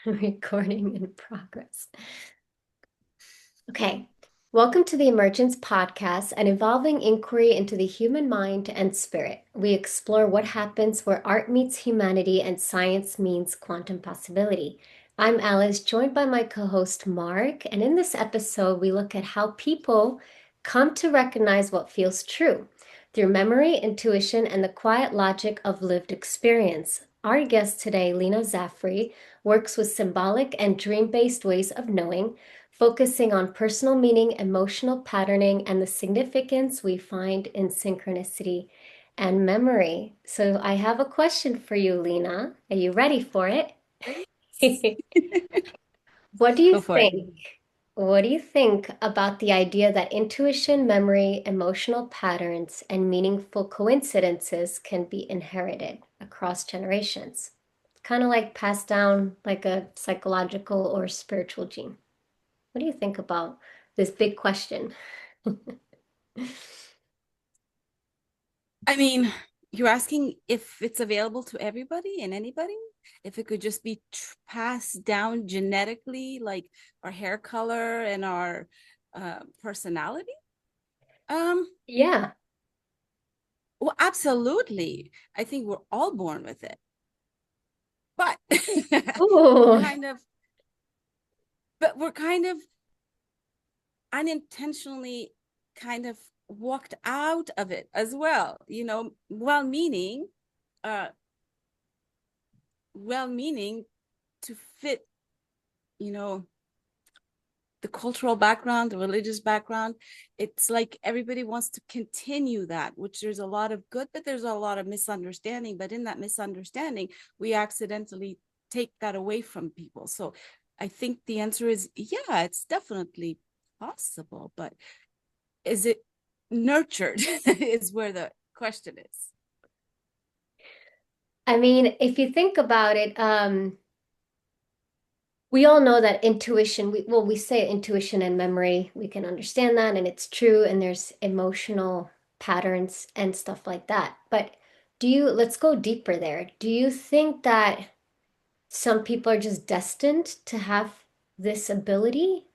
Recording in progress. Okay. Welcome to the Emergence Podcast, an evolving inquiry into the human mind and spirit. We explore what happens where art meets humanity and science means quantum possibility. I'm Alice, joined by my co-host Mark, and in this episode, we look at how people come to recognize what feels true through memory, intuition, and the quiet logic of lived experience. Our guest today, Lena Zafary, works with symbolic and dream-based ways of knowing, focusing on personal meaning, emotional patterning, and the significance we find in synchronicity and memory. So I have a question for you, Lena. Are you ready for it? What do you Go for it. think? What do you think about the idea that intuition, memory, emotional patterns, and meaningful coincidences can be inherited across generations? Kind of like passed down like a psychological or spiritual gene. What do you think about this big question? I mean, you're asking if it's available to everybody and anybody? If it could just be passed down genetically, like our hair color and our personality? Um, Yeah. well, absolutely. I think we're all born with it. But we're Ooh. kind of, but we're kind of unintentionally kind of walked out of it as well, well-meaning, uh, well-meaning to fit, you know, the cultural background, the religious background. It's like everybody wants to continue that, which there's a lot of good, but there's a lot of misunderstanding. But in that misunderstanding, we accidentally take that away from people. So I think the answer is yeah, it's definitely possible, but is it nurtured is where the question is. I mean, if you think about it, we all know that intuition, we say intuition and memory, we can understand that and it's true, and there's emotional patterns and stuff like that. But let's go deeper there. Do you think that some people are just destined to have this ability?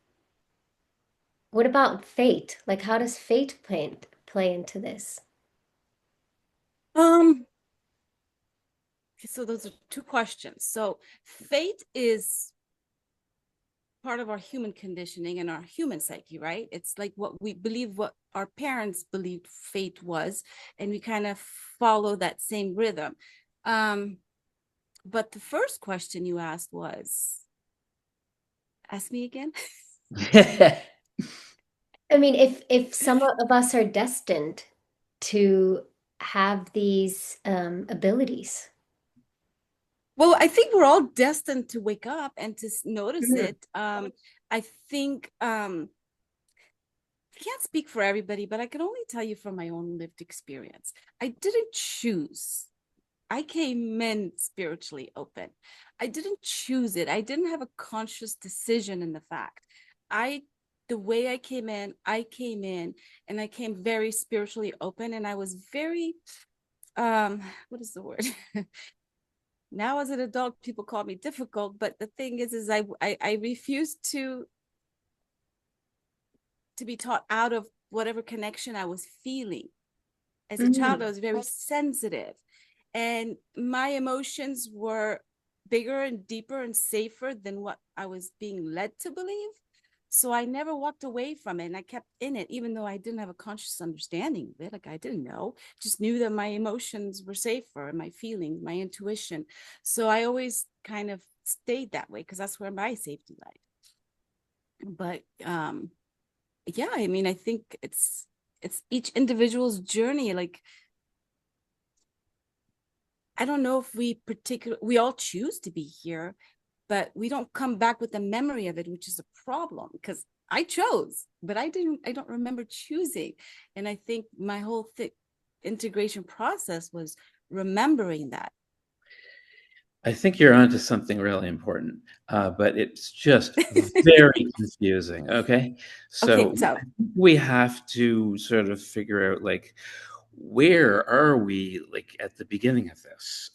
What about fate? Like, how does fate play into this? um so those are two questions. So fate is part of our human conditioning and our human psyche, right? It's like what we believe, what our parents believed fate was, and we kind of follow that same rhythm. Um, but the first question you asked was, ask me again. I mean, if some of us are destined to have these abilities. Well, I think we're all destined to wake up and to notice Mm. it. I think I can't speak for everybody, but I can only tell you from my own lived experience. I didn't choose. I came in spiritually open. I didn't choose it. I didn't have a conscious decision in the fact. I the way I came in and I came very spiritually open, and I was very what is the word? Now as an adult people call me difficult, but the thing is I refused to be taught out of whatever connection I was feeling. As a child, I Mm. was very sensitive, and my emotions were bigger and deeper and safer than what I was being led to believe. So I never walked away from it, and I kept in it, even though I didn't have a conscious understanding of it. Like I didn't know, just knew that my emotions were safer and my feelings, my intuition. So I always kind of stayed that way because that's where my safety lied. But yeah, I mean, I think it's each individual's journey. Like I don't know if we all choose to be here, but we don't come back with the memory of it, which is a problem because I chose, but I don't remember choosing. And I think my whole integration process was remembering that. I think you're onto something really important, but it's just very confusing. Okay, Okay, so so we have to sort of figure out like where are we like at the beginning of this?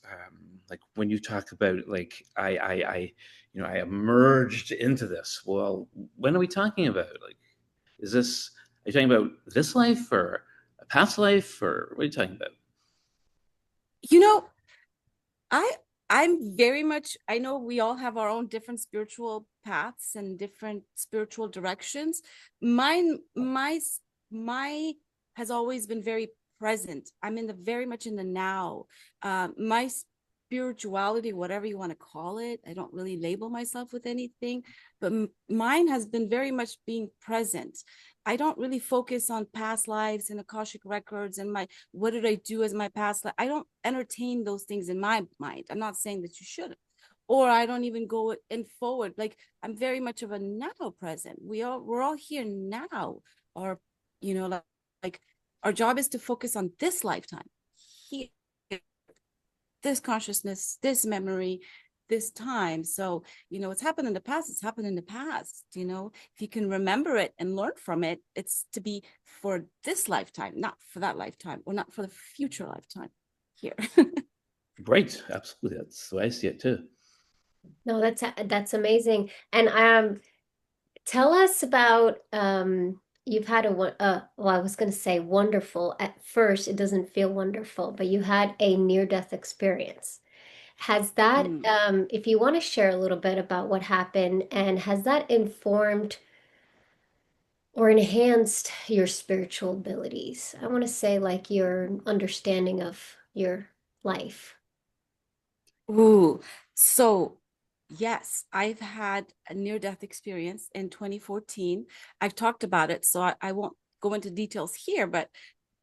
like when you talk about like I emerged into this. Well, when are we talking about? Like, is this, are you talking about this life or a past life, or what are you talking about? You know, I I'm very much, I know we all have our own different spiritual paths and different spiritual directions. My has always been very present. I'm in the very much in the now. My spirituality, whatever you want to call it, I don't really label myself with anything, but mine has been very much being present. I don't really focus on past lives and Akashic records and my what did I do as my past life. I don't entertain those things in my mind. I'm not saying that you shouldn't. Or I don't even go in forward. Like I'm very much of a now present. We're all here now. Or, like our job is to focus on this lifetime. Here, this consciousness, this memory, this time. So, it's happened in the past, it's happened in the past. If you can remember it and learn from it, it's to be for this lifetime, not for that lifetime, or not for the future lifetime here. Right, absolutely. That's the way I see it too. No, that's amazing. And tell us about you've had well, I was going to say wonderful. At first, it doesn't feel wonderful, but you had a near-death experience. Has that, Mm. if you want to share a little bit about what happened, and has that informed or enhanced your spiritual abilities? I want to say like your understanding of your life. Ooh, so yes, I've had a near-death experience in 2014. I've talked about it, so I won't go into details here, but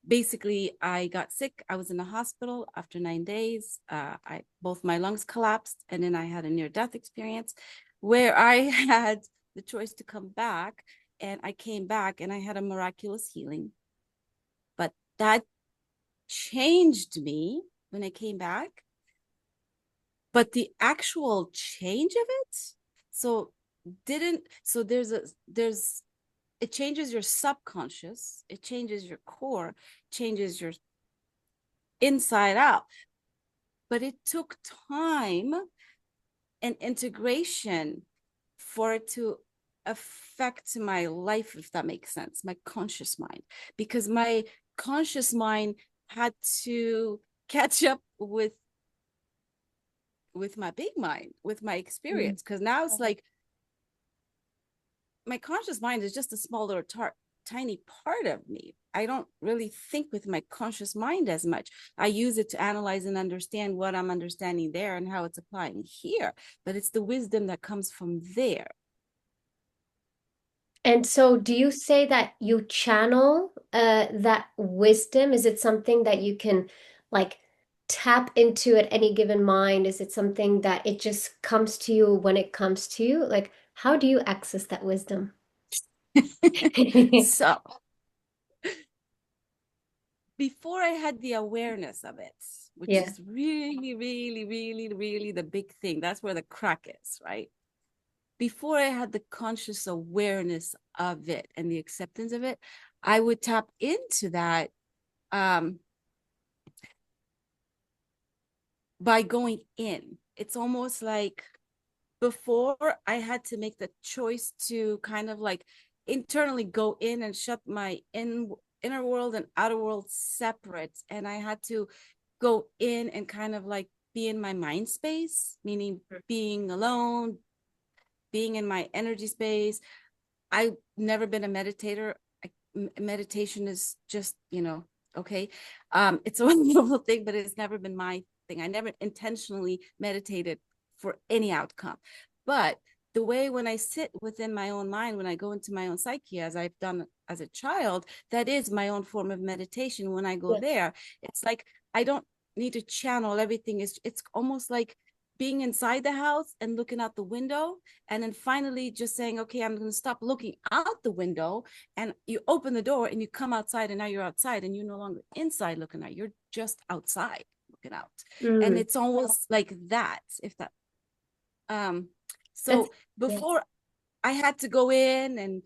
basically I got sick. I was in the hospital after 9 days. Both my lungs collapsed, and then I had a near-death experience where I had the choice to come back, and I came back and I had a miraculous healing. But that changed me when I came back. But the actual change of it, so didn't, so there's it changes your subconscious, it changes your core, changes your inside out, but it took time and integration for it to affect my life, if that makes sense, my conscious mind, because my conscious mind had to catch up with my big mind, with my experience, because now it's like my conscious mind is just a small little tiny part of me. I don't really think with my conscious mind as much. I use it to analyze and understand what I'm understanding there and how it's applying here. But it's the wisdom that comes from there. And so, do you say that you channel that wisdom? Is it something that you can like tap into at any given mind? Is it something that it just comes to you when it comes to you? Like, how do you access that wisdom? So before I had the awareness of it, which Yeah. is really, really, really, really the big thing. That's where the crack is, right? Before I had the conscious awareness of it and the acceptance of it, I would tap into that by going in. It's almost like before I had to make the choice to kind of like internally go in and shut my inner world and outer world separate. And I had to go in and kind of like be in my mind space, meaning being alone, being in my energy space. I've never been a meditator. Meditation is just, okay. It's a wonderful thing, but it's never been my thing. I never intentionally meditated for any outcome. But the way when I sit within my own mind, when I go into my own psyche, as I've done as a child, that is my own form of meditation. When I go Yeah. there, it's like I don't need to channel everything. It's almost like being inside the house and looking out the window, and then finally just saying, okay, I'm going to stop looking out the window, and you open the door and you come outside, and now you're outside and you're no longer inside looking out, you're just outside looking out. And Mm. it's almost like that, if that That's so yeah. before I had to go in and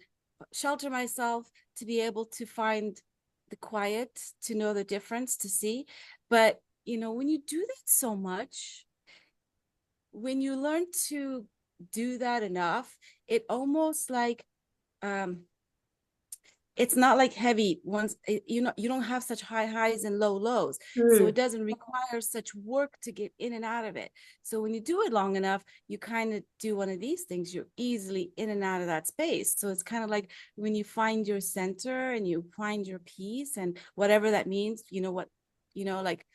shelter myself to be able to find the quiet, to know the difference, to see. But when you do that so much, when you learn to do that enough, it almost like it's not like heavy once you don't have such high highs and low lows, so it doesn't require such work to get in and out of it. So when you do it long enough, you kind of do one of these things, you're easily in and out of that space. So it's kind of like when you find your center and you find your peace, and whatever that means, like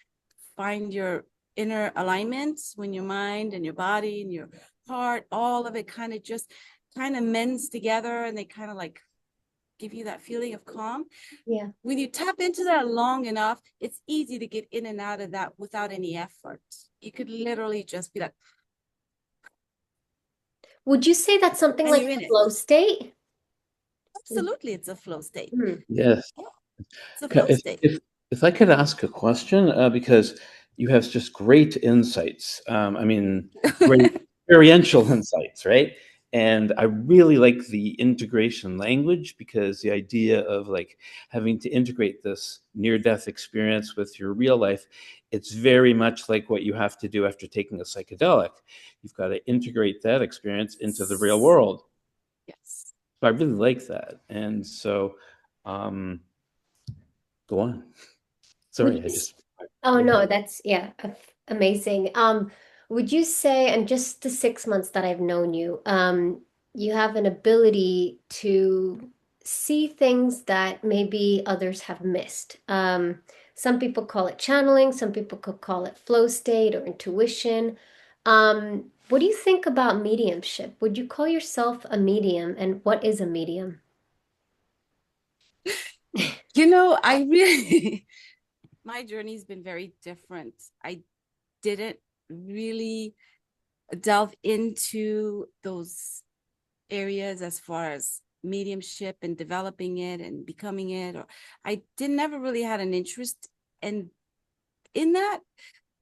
find your inner alignment when your mind and your body and your heart, all of it kind of mends together, and they kind of like give you that feeling of calm. Yeah. When you tap into that long enough, it's easy to get in and out of that without any effort. You could literally just be like, Would you say that's something and like you're in a it. flow state? Absolutely, it's a flow state. Yes. It's a flow If, state. if, if I could ask a question, because you have just great insights. I mean, great experiential insights, right? And I really like the integration language, because the idea of like having to integrate this near-death experience with your real life, it's very much like what you have to do after taking a psychedelic. You've got to integrate that experience into the real world. Yes. So I really like that. And so, go on. Sorry, I just. Oh no, that's amazing. Would you say, and just the 6 months that I've known you, you have an ability to see things that maybe others have missed. Some people call it channeling, some people could call it flow state or intuition. What do you think about mediumship? Would you call yourself a medium, and what is a medium? I really, my journey's been very different. I didn't really delve into those areas as far as mediumship and developing it and becoming it, or I didn't never really had an interest in that.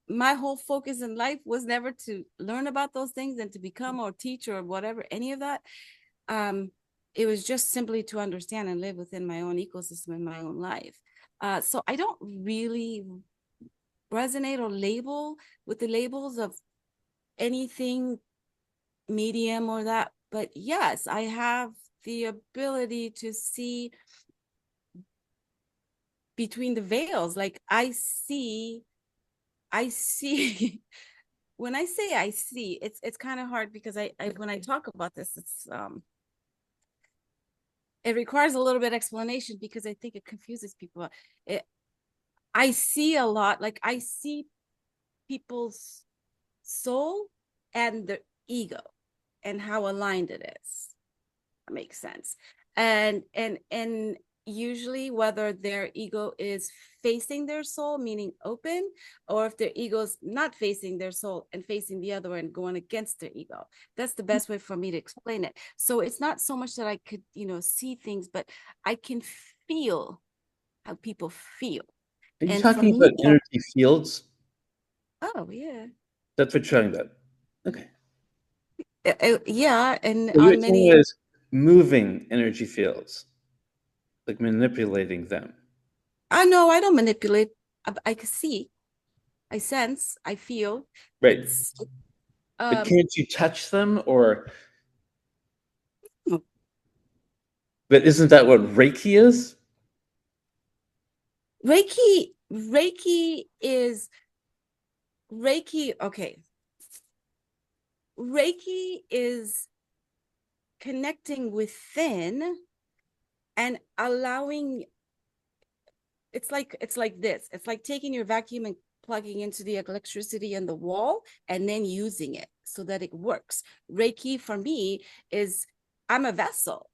My whole focus in life was never to learn about those things and to become or teach or whatever, any of that. It was just simply to understand and live within my own ecosystem in my own life. So I don't really resonate or label with the labels of anything medium or that. But yes, I have the ability to see between the veils. Like I see when I say I see, it's kind of hard, because I when I talk about this, it requires a little bit of explanation, because I think it confuses people. I see a lot, like I see people's soul and their ego and how aligned it is. That makes sense. And usually, whether their ego is facing their soul, meaning open, or if their ego's not facing their soul and facing the other and going against their ego. That's the best way for me to explain it. So it's not so much that I could, see things, but I can feel how people feel. Are you And for talking me, about energy fields? oh yeah. That's what you're talking about. Okay. Yeah, and So you're on talking many, about is moving energy fields, like manipulating them. I know I don't manipulate. I can see, I sense, I feel. Right. It's But um can't you touch them, or but isn't that what Reiki is? Reiki is Reiki. Okay. Reiki is connecting within and allowing, it's like this. It's like taking your vacuum and plugging into the electricity in the wall and then using it so that it works. Reiki for me is, I'm a vessel,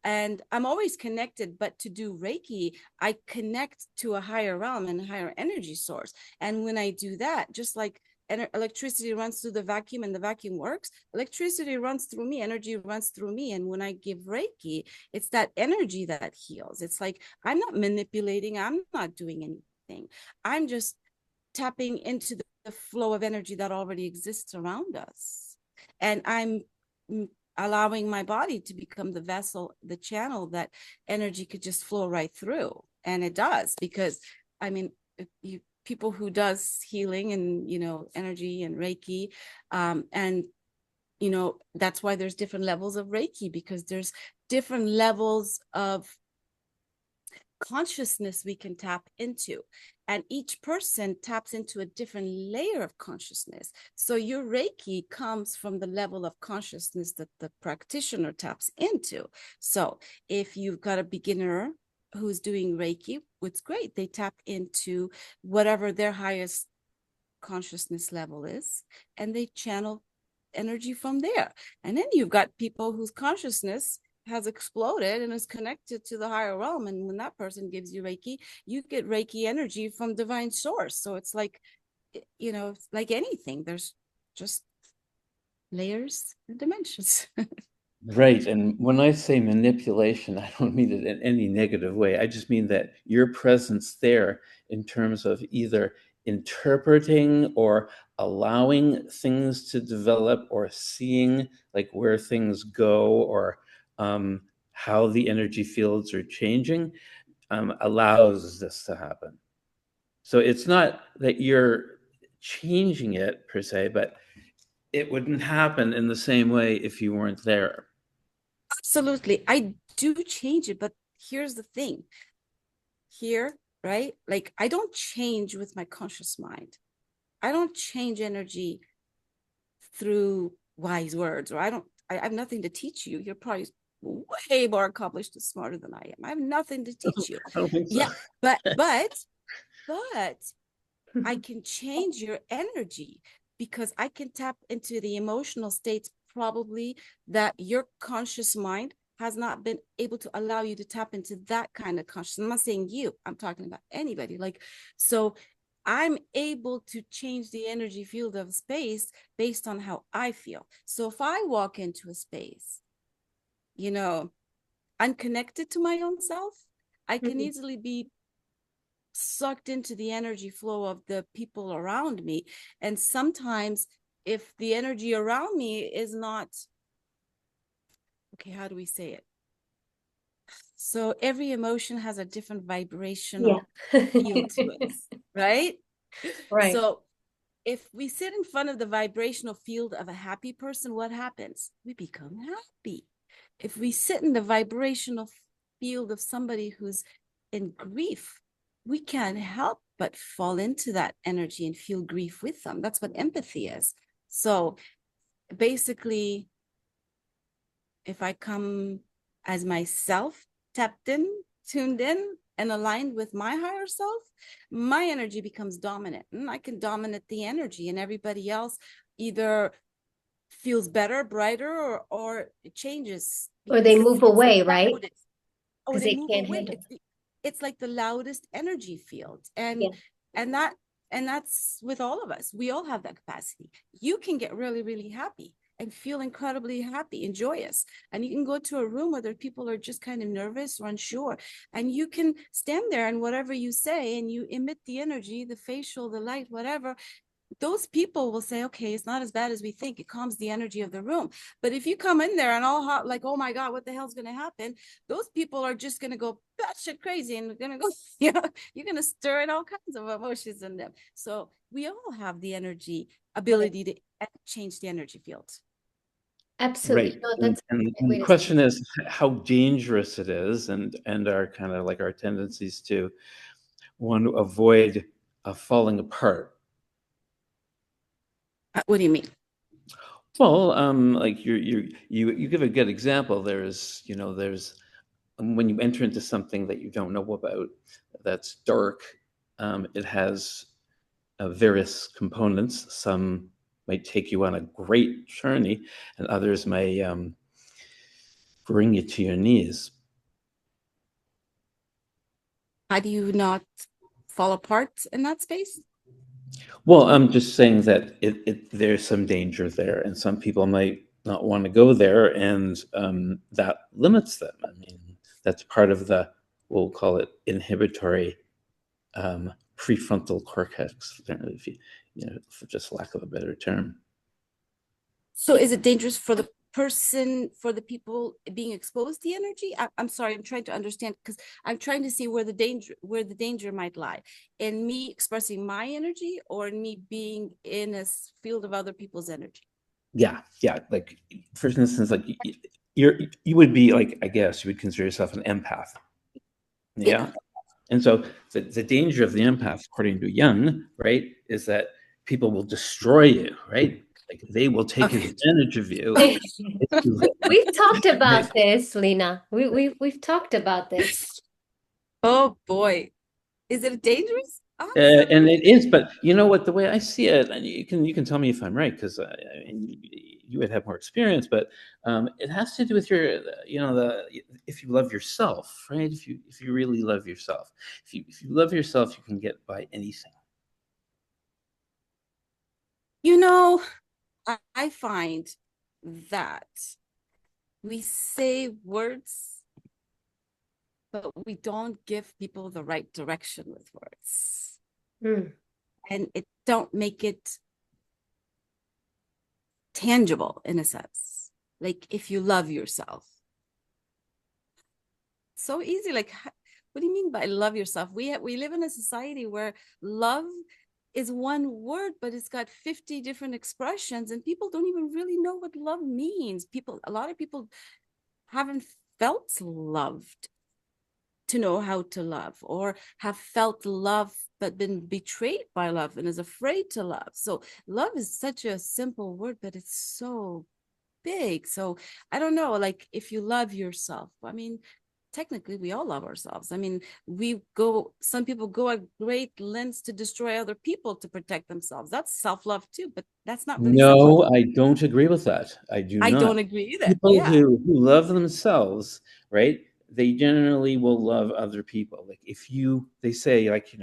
and I'm always connected, but to do Reiki, I connect to a higher realm and a higher energy source. And when I do that, just like electricity runs through the vacuum and the vacuum works, electricity runs through me, energy runs through me. And when I give Reiki, it's that energy that heals. It's like I'm not manipulating, I'm not doing anything. I'm just tapping into the flow of energy that already exists around us. And I'm allowing my body to become the vessel, the channel that energy could just flow right through. And it does, because I mean, if you people who does healing and, energy and Reiki. And, that's why there's different levels of Reiki, because there's different levels of consciousness we can tap into, and each person taps into a different layer of consciousness. So your Reiki comes from the level of consciousness that the practitioner taps into. So if you've got a beginner who's doing Reiki, it's great, they tap into whatever their highest consciousness level is, and they channel energy from there. And then you've got people whose consciousness has exploded and is connected to the higher realm, and when that person gives you Reiki, you get Reiki energy from divine source. So it's like, it's like anything, there's just layers and dimensions. Right. And when I say manipulation, I don't mean it in any negative way. I just mean that your presence there in terms of either interpreting or allowing things to develop, or seeing like where things go, or how the energy fields are changing, allows this to happen. So it's not that you're changing it per se, but it wouldn't happen in the same way if you weren't there. Absolutely. I do change it, but here's the thing. Here, right? Like, I don't change with my conscious mind. I don't change energy through wise words, or I have nothing to teach you. You're probably way more accomplished and smarter than I am. I have nothing to teach you. I don't think so. Yeah, but I can change your energy, because I can tap into the emotional states probably that your conscious mind has not been able to allow you to tap into that kind of consciousness. I'm not saying you, I'm talking about anybody. Like, so I'm able to change the energy field of space based on how I feel. So if I walk into a space, unconnected to my own self, I can easily be sucked into the energy flow of the people around me. And sometimes if the energy around me is not, okay, how do we say it? So every emotion has a different vibrational field to it, right? Right. So if we sit in front of the vibrational field of a happy person, what happens? We become happy. If we sit in the vibrational field of somebody who's in grief, we can't help but fall into that energy and feel grief with them. That's what empathy is. So basically, if I come as myself, tapped in, tuned in, and aligned with my higher self, my energy becomes dominant, and I can dominate the energy, and everybody else either feels better, brighter, or it changes. Or they move away, right? Oh, they move can't away. handle. It's like the loudest energy field. And Yeah. and that's with all of us. We all have that capacity. You can get really, really happy and feel incredibly happy and joyous. And you can go to a room where people are just kind of nervous or unsure. And you can stand there, and whatever you say, and you emit the energy, the facial, the light, whatever, those people will say, okay, it's not as bad as we think. It calms the energy of the room. But if you come in there and all hot, like, oh my God, what the hell's going to happen? Those people are just going to go batshit crazy, and going to go, you're going to stir in all kinds of emotions in them. So we all have the energy ability to change the energy field. Absolutely. Right. No, that's and the question is how dangerous it is, and our kind of like our tendencies to want to avoid falling apart. What do you mean? Well, like you give a good example. There's when you enter into something that you don't know about, that's dark, it has various components. Some might take you on a great journey, and others may bring you to your knees. How do you not fall apart in that space? Well, I'm just saying that there's some danger there, and some people might not want to go there, and that limits them. I mean, that's part of we'll call it inhibitory prefrontal cortex, if you, for just lack of a better term. So is it dangerous for the person for the people being exposed to the energy? I'm sorry, I'm trying to understand, because I'm trying to see where the danger might lie in me expressing my energy, or in me being in a field of other people's energy. Yeah. Like, for instance, like you would be like, I guess you would consider yourself an empath. Yeah. And so the danger of the empath, according to Jung, right, is that people will destroy you, right? Like they will take advantage of you. We've talked about this, Lena. We've talked about this. Oh boy, is it dangerous? And it is, but you know what? The way I see it, and you can tell me if I'm right, because you would have more experience. But it has to do with your, if you love yourself, right? If you really love yourself, if you love yourself, you can get by anything. I find that we say words, but we don't give people the right direction with words. And it don't make it tangible in a sense. Like, if you love yourself, so easy. Like, what do you mean by love yourself? We live in a society where love is one word, but it's got 50 different expressions, and people don't even really know what love means. A lot of people haven't felt loved to know how to love, or have felt love but been betrayed by love and is afraid to love. So love is such a simple word, but it's so big. So I don't know, like, if you love yourself, I mean, technically we all love ourselves. I mean, some people go at great lengths to destroy other people to protect themselves. That's self-love too, but that's not really No, self-love. I don't agree with that. I do I not. don't agree either. People Yeah. who love themselves, right? They generally will love other people. Like they say, like,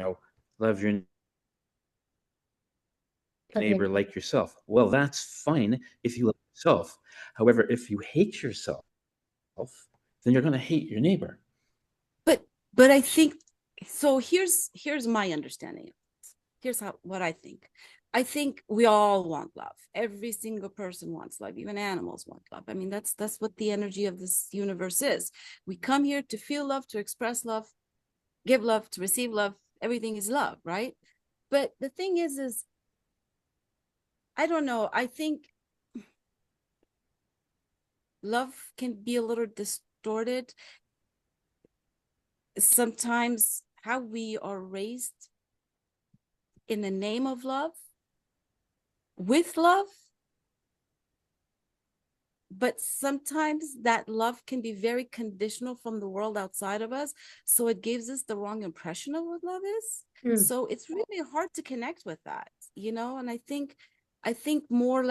love your neighbor like yourself. Well, that's fine if you love yourself. However, if you hate yourself, then you're going to hate your neighbor. But I think so. Here's my understanding. Here's what I think. I think we all want love. Every single person wants love. Even animals want love. I mean, that's what the energy of this universe is. We come here to feel love, to express love, give love, to receive love. Everything is love, right? But the thing is I don't know. I think love can be a little distorted. Sometimes how we are raised in the name of love, with love, but sometimes that love can be very conditional from the world outside of us, so it gives us the wrong impression of what love is. So it's really hard to connect with that, and I think more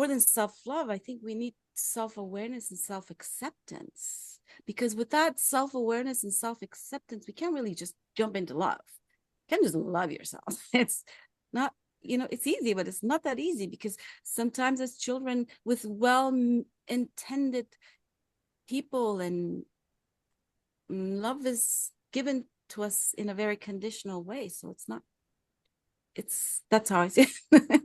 than self-love, I think we need self-awareness and self-acceptance, because without self-awareness and self-acceptance, we can't really just jump into love. You can't just love yourself. It's not, it's easy, but it's not that easy, because sometimes as children, with well-intended people, and love is given to us in a very conditional way. So that's how I see it.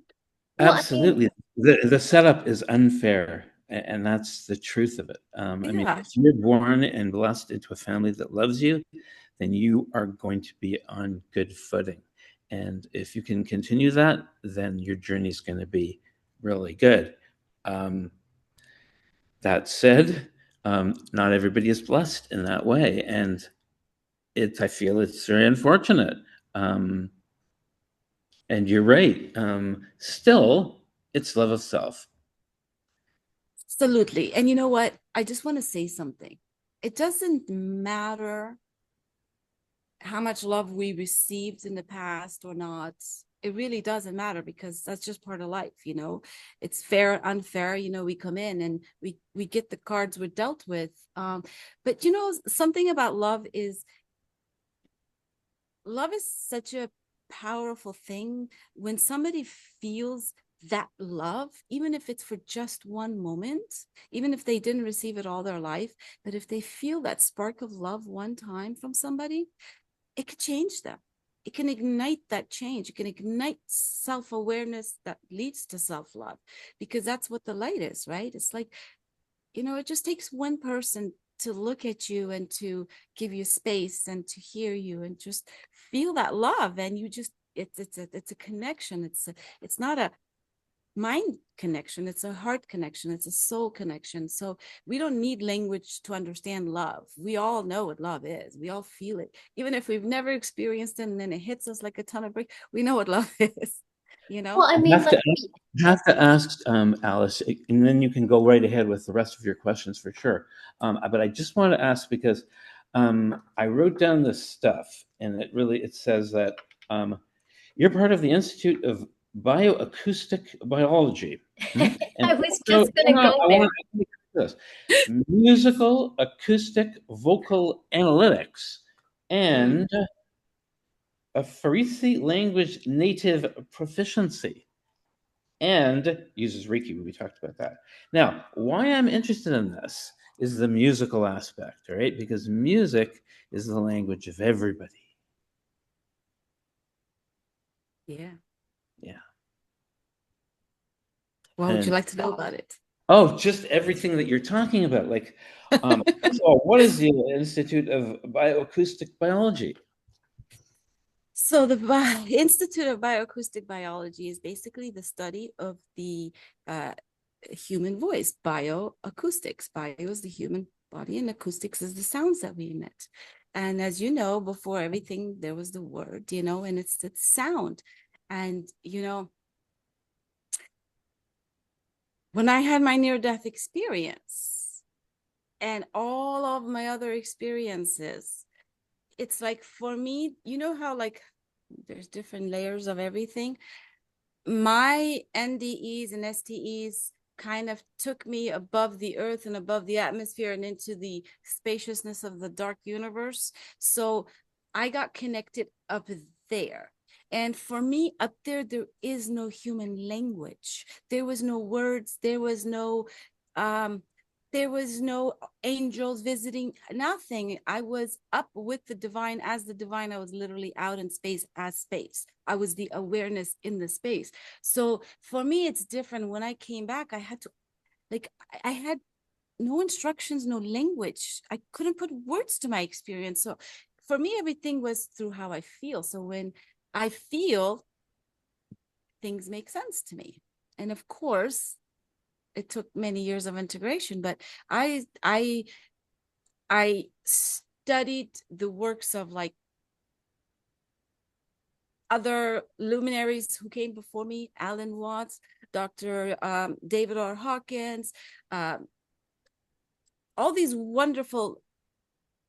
Absolutely. The setup is unfair, and that's the truth of it. I mean, if you're born and blessed into a family that loves you, then you are going to be on good footing. And if you can continue that, then your journey is going to be really good. That said, not everybody is blessed in that way, and I feel it's very unfortunate. And you're right. Still, it's love of self. Absolutely. And you know what? I just want to say something. It doesn't matter how much love we received in the past or not. It really doesn't matter, because that's just part of life. It's fair, unfair. We come in and we get the cards we're dealt with. But something about love is such a powerful thing. When somebody feels that love, even if it's for just one moment, even if they didn't receive it all their life, but if they feel that spark of love one time from somebody, it could change them. it can ignite that change. It can ignite self-awareness that leads to self-love, because that's what the light is, right? It's like, it just takes one person to look at you and to give you space and to hear you and just feel that love. And you just, it's a connection. It's not a mind connection, it's a heart connection, it's a soul connection. So we don't need language to understand love. We all know what love is. We all feel it, even if we've never experienced it, and then it hits us like a ton of bricks. We know what love is. Well, I I mean, have to ask, Alice, and then you can go right ahead with the rest of your questions for sure. But I just want to ask because I wrote down this stuff, and it says that you're part of the Institute of Bioacoustic Biology. And I was so just going to go I there. want to this musical acoustic vocal analytics and a Farisi language native proficiency, and uses Reiki. We talked about that. Now, why I'm interested in this is the musical aspect, right? Because music is the language of everybody. Yeah. Yeah. What would you And like to know about it? oh, just everything that you're talking about. Like, first of all, what is the Institute of Bioacoustic Biology? So the Institute of Bioacoustic Biology is basically the study of the human voice. Bioacoustics. Bio is the human body, and acoustics is the sounds that we emit. And as you know, before everything, there was the word, and it's sound. And, when I had my near-death experience and all of my other experiences, it's like, for me, how like there's different layers of everything. My NDEs and STEs kind of took me above the earth and above the atmosphere and into the spaciousness of the dark universe. So I got connected up there. And for me, up there is no human language. There was no words. There was no angels visiting, nothing. I was up with the divine as the divine. I was literally out in space as space. I was the awareness in the space. So for me, it's different. When I came back, I had to, I had no instructions, no language. I couldn't put words to my experience. So for me, everything was through how I feel. So when I feel, things make sense to me. And of course, it took many years of integration, but I studied the works of like other luminaries who came before me, Alan Watts, Dr. David R. Hawkins, all these wonderful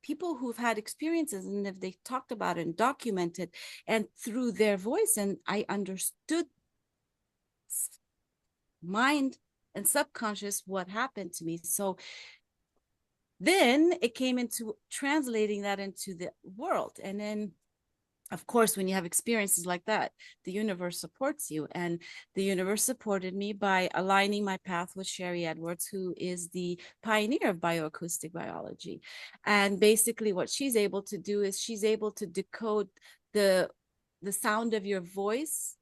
people who've had experiences, and if they talked about it and documented, and through their voice, and I understood mind and subconscious what happened to me. So then it came into translating that into the world. And then, of course, when you have experiences like that, the universe supports you. And the universe supported me by aligning my path with Sherry Edwards, who is the pioneer of bioacoustic biology. And basically what she's able to do is she's able to decode the sound of your voice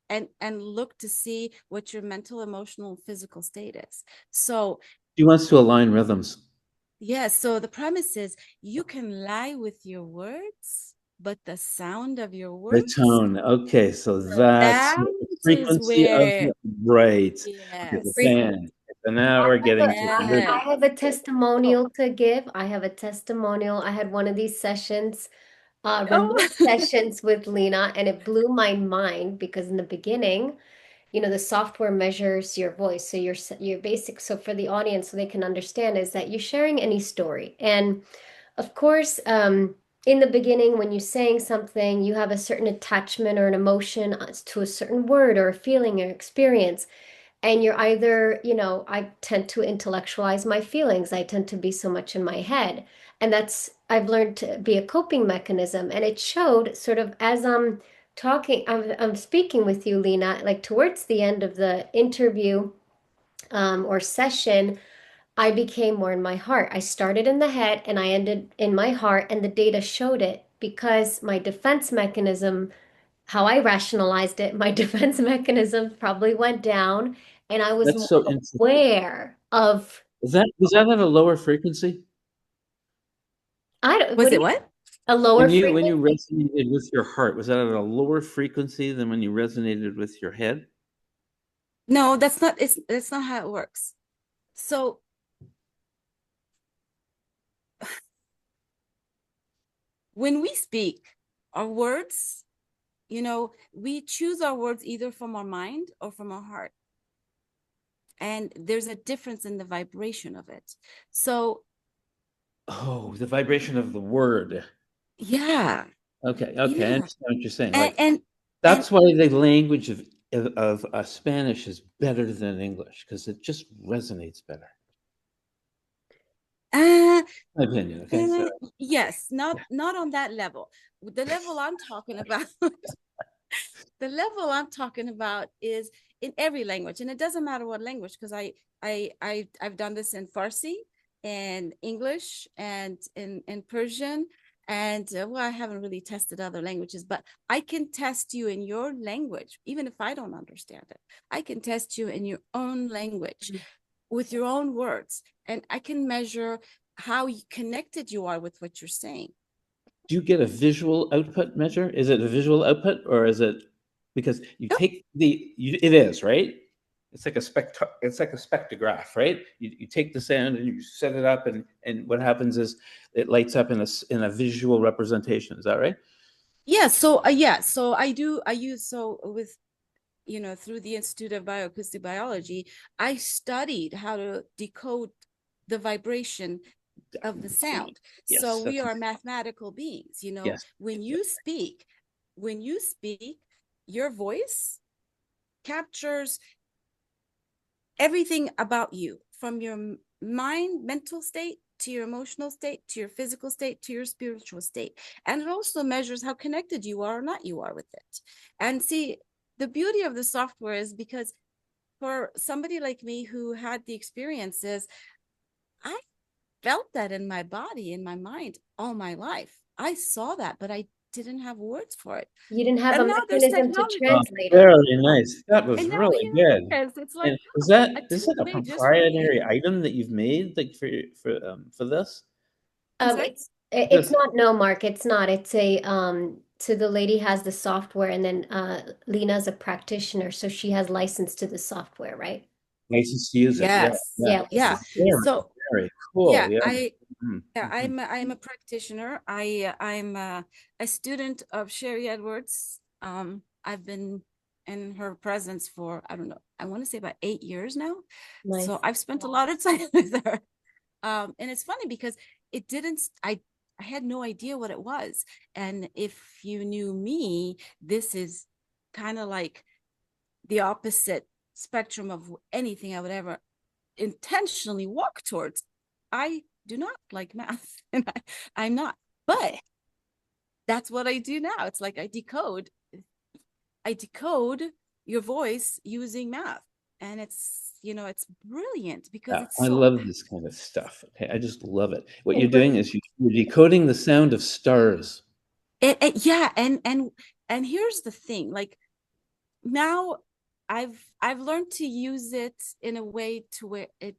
and look to see what your mental, emotional, physical state is. So She wants to align rhythms. yes, so the premise is you can lie with your words, but the sound of your The words, tone. Okay, so that's that the is frequency of where, the right. Okay, the yes, fan. So now we're getting to the I yes. have a testimonial to give. I have a testimonial. I had one of these sessions, remote Oh, sessions with Lena, and it blew my mind because in the beginning, the software measures your voice. So your basic, so for the audience, so they can understand, is that you're sharing any story. And of course, in the beginning, when you're saying something, you have a certain attachment or an emotion to a certain word or a feeling or experience. And you're either, I tend to intellectualize my feelings. I tend to be so much in my head. And I've learned to be a coping mechanism. And it showed sort of as I'm speaking with you, Lena, like towards the end of the interview or session, I became more in my heart. I started in the head and I ended in my heart, and the data showed it because my defense mechanism, how I rationalized it, my defense mechanism probably went down, and I was That's more so interesting. aware of. Was that at a lower frequency? I don't. Was What do it you? what? A lower When you frequency? resonated with your heart, was that at a lower frequency than when you resonated with your head? No, that's not how it works. So when we speak, our words, we choose our words either from our mind or from our heart. And there's a difference in the vibration of it. So, oh, the vibration of the word. Yeah. Okay, I Yeah. understand what you're saying. And Like and, and that's why the language of Spanish is better than English because it just resonates better. uh, My opinion. Okay, so yes, yeah. not on that level. The level I'm talking about, the level I'm talking about is in every language, and it doesn't matter what language, because I've done this in Farsi and English and in Persian, and well, I haven't really tested other languages, but I can test you in your language, even if I don't understand it. I can test you in your own language with your own words, and I can measure how connected you are with what you're saying. Do you get a visual output measure? Is it a visual output or is it because you take it is, right? It's like a spectrograph, right? You take the sound and you set it up and what happens is it lights up in a visual representation. Is that right? Yeah, so I use, so with, through the Institute of Bioacoustic Biology, I studied how to decode the vibration of the sound. So Yes, we are mathematical beings, yes. when you speak, your voice captures everything about you, from your mental state to your emotional state to your physical state to your spiritual state. And it also measures how connected you are or not you are with it. And see, the beauty of the software is because for somebody like me who had the experiences, I felt that in my body, in my mind, all my life. I saw that, but I didn't have words for it. You didn't have a And now there's mechanism to technology. Oh, translate it. very nice. That was And now really good. here it is. It's like, And is wow, that a is tool it a made just for me. proprietary item that you've made like for this? I'm sorry? It's Just not, no, Mark, it's not. It's a so the lady has the software, and then Lena's a practitioner, so she has license to the software, right? license to use it. Yeah, Yes. yeah. Yeah, Yeah. license to use it. So Very cool. yeah, Yeah. I Mhm, yeah, mhm. I'm a practitioner. I'm a student of Sherry Edwards. I've been in her presence for, I don't know, I want to say about 8 years now. So Nice. I've spent a lot of time with her. And it's funny because it didn't, I had no idea what it was. And if you knew me, this is kind of like the opposite spectrum of anything I would ever intentionally walk towards. I do not like math, and I'm not, but that's what I do now. It's like I decode your voice using math. And it's brilliant because Yeah, it's I so, love this kind of stuff. Okay, I just love it. What you're doing is you're decoding the sound of stars. yeah. And here's the thing, like, now I've learned to use it in a way to where it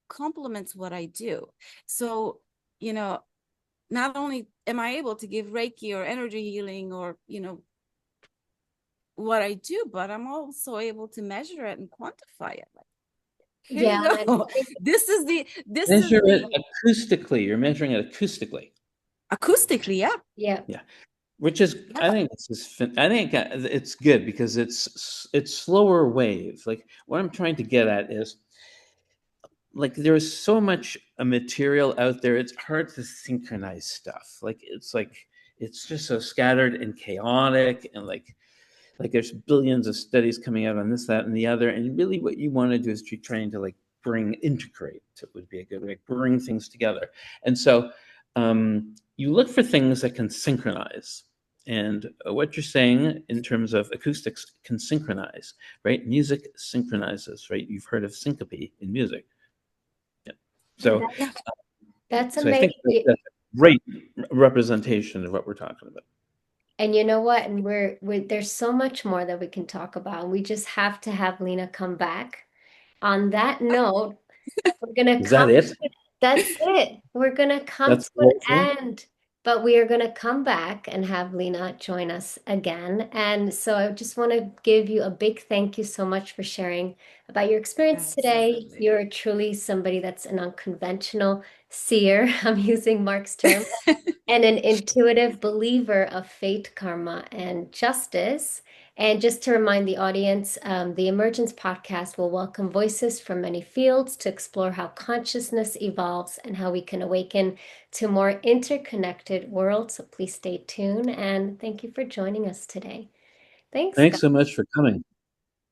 complements what I do. So, not only am I able to give Reiki or energy healing or, what I do, but I'm also able to measure it and quantify it. Like, here Yeah, you and I go. think, This is Measure it the acoustically. You're measuring it acoustically. acoustically, yeah. yeah, Yeah, which is I Yeah. think I think it's good because it's slower wave. Like what I'm trying to get at is like there's so much material out there. It's hard to synchronize stuff. Like it's just so scattered and chaotic and like there's billions of studies coming out on this, that, and the other. And really what you want to do is you're trying to like integrate. It would be a good way, bring things together. And so you look for things that can synchronize. And what you're saying in terms of acoustics can synchronize, right? Music synchronizes, right? You've heard of syncope in music. Yeah. So, Yeah. that's so I think amazing. that's great representation of what we're talking about. And you know what? And there's so much more that we can talk about. We just have to have Lena come back. On that note, we're gonna Is that come. it? That's it. We're gonna come That's to the an whole thing? end, but we are gonna come back and have Lena join us again. And so I just want to give you a big thank you so much for sharing about your experience today. Absolutely. You're truly somebody that's an unconventional seer. I'm using Mark's term and an intuitive believer of fate, karma, and justice. And just to remind the audience, the Emergence Podcast will welcome voices from many fields to explore how consciousness evolves and how we can awaken to a more interconnected world. So please stay tuned and thank you for joining us today. Thanks, guys. Thanks so much for coming.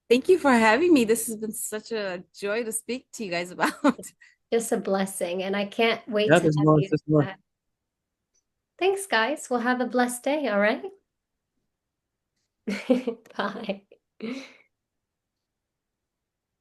Thank you for having me. This has been such a joy to speak to you guys about. Just a blessing. And I can't wait Yeah, to there's have more. you. There's more. Thanks, guys. We'll have a blessed day. All right. Bye.